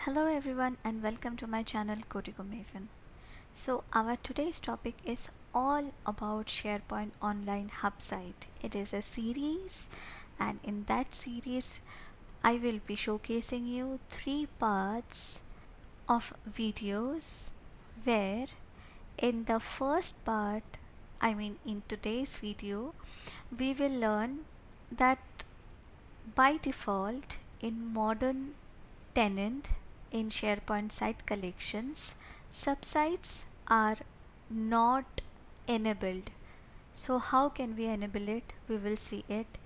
Hello everyone and welcome to my channel Kotiko Maven. So our today's topic is all about SharePoint Online Sub-Site. It is a series, and in that series I will be showcasing you 3 parts of videos where in the first part, in today's video, we will learn that by default in modern tenant in SharePoint site collections, subsites are not enabled. So how can we enable it? We will see it.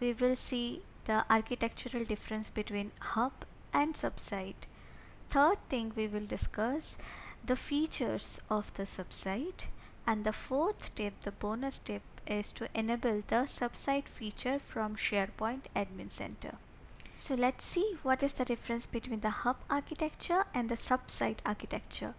We will see the architectural difference between hub and subsite. Third thing we will discuss the features of the subsite, and the fourth tip, the bonus tip, is to enable the subsite feature from SharePoint Admin Center. So let's see what is the difference between the hub architecture and the subsite architecture.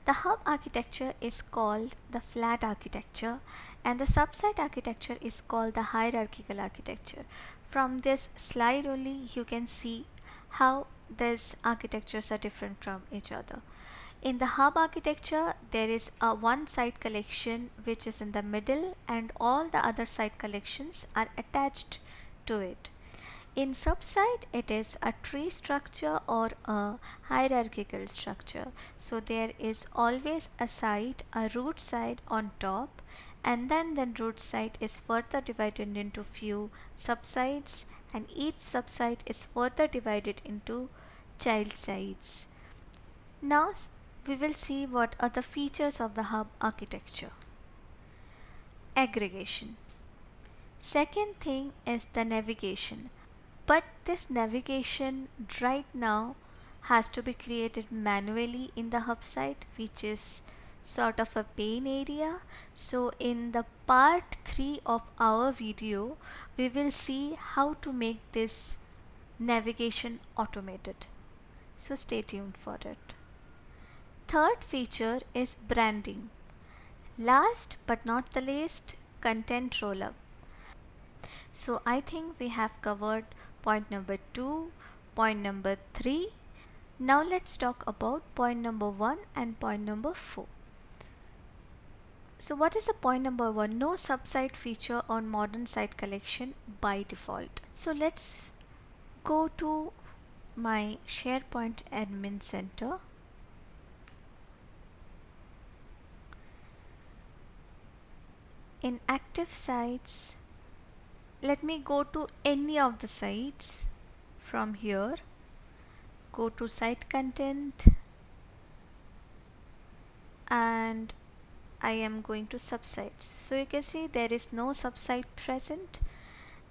The hub architecture is called the flat architecture, and the subsite architecture is called the hierarchical architecture. From this slide only you can see how these architectures are different from each other. In the hub architecture, there is a one site collection which is in the middle and all the other site collections are attached to it. In subsite, it is a tree structure or a hierarchical structure. So there is always a site, a root site on top, and then the root site is further divided into few subsites, and each subsite is further divided into child sites. Now we will see what are the features of the hub architecture. Aggregation. Second thing is the navigation. But this navigation right now has to be created manually in the hub site, which is sort of a pain area. So in the part 3 of our video, we will see how to make this navigation automated. So stay tuned for it. Third feature is branding. Last but not the least, content rollup. So I think we have covered point number 2, point number 3. Now let's talk about point number 1 and point number 4. So what is the point number 1? No subsite feature on modern site collection by default. So let's go to my SharePoint Admin Center. In active sites, let me go to any of the sites from here. Go to site content and I am going to subsites. So you can see there is no subsite present,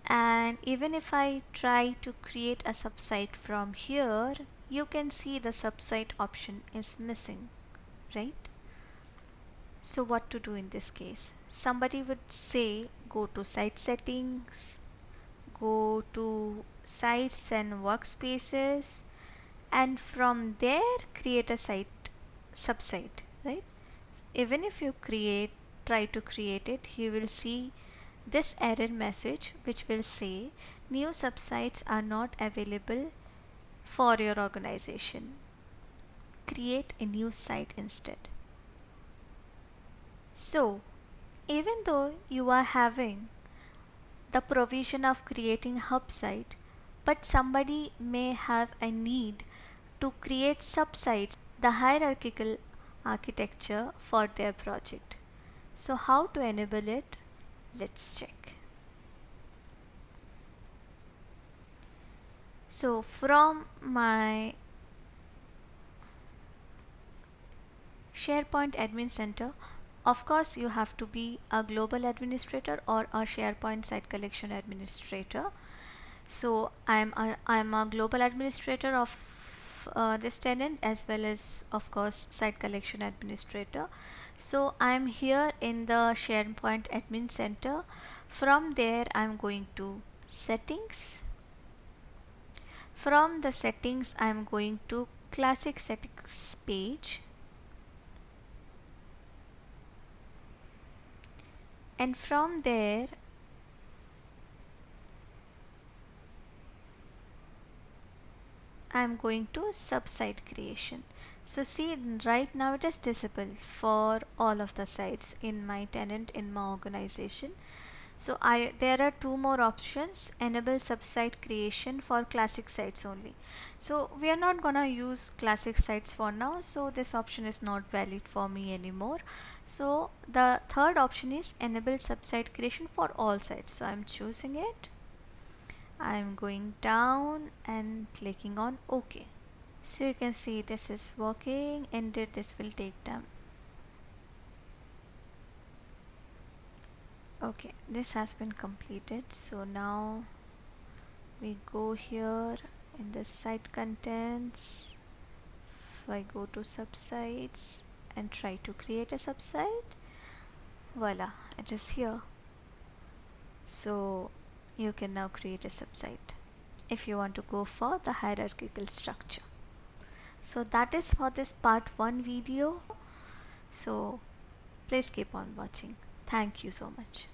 and even if I try to create a subsite from here, you can see the subsite option is missing, right? So what to do in this case? Somebody would say go to site settings, go to sites and workspaces, and from there create a site subsite, right? Even if you try to create it, you will see this error message which will say new subsites are not available for your organization. Create a new site instead. So even though you are having the provision of creating hub site, but somebody may have a need to create subsites, the hierarchical architecture for their project. So how to enable it? Let's check. So from my SharePoint Admin Center, of course you have to be a global administrator or a SharePoint site collection administrator. So I'm a global administrator of this tenant, as well as of course site collection administrator. So I'm here in the SharePoint Admin Center. From there I'm going to settings. From the settings I'm going to classic settings page, and from there I'm going to sub-site creation. So see, right now it is disabled for all of the sites in my tenant in my organization. So there are two more options: enable sub-site creation for classic sites only. So we are not gonna use classic sites for now, so this option is not valid for me anymore. So the third option is enable sub-site creation for all sites. So I'm choosing it. I'm going down and clicking on OK. So you can see this is working. Indeed, this will take time. Okay, this has been completed. So now we go here in the site contents. If I go to subsites and try to create a subsite, voila, it is here. So you can now create a subsite if you want to go for the hierarchical structure. So that is for this part 1 video. So please keep on watching. Thank you so much.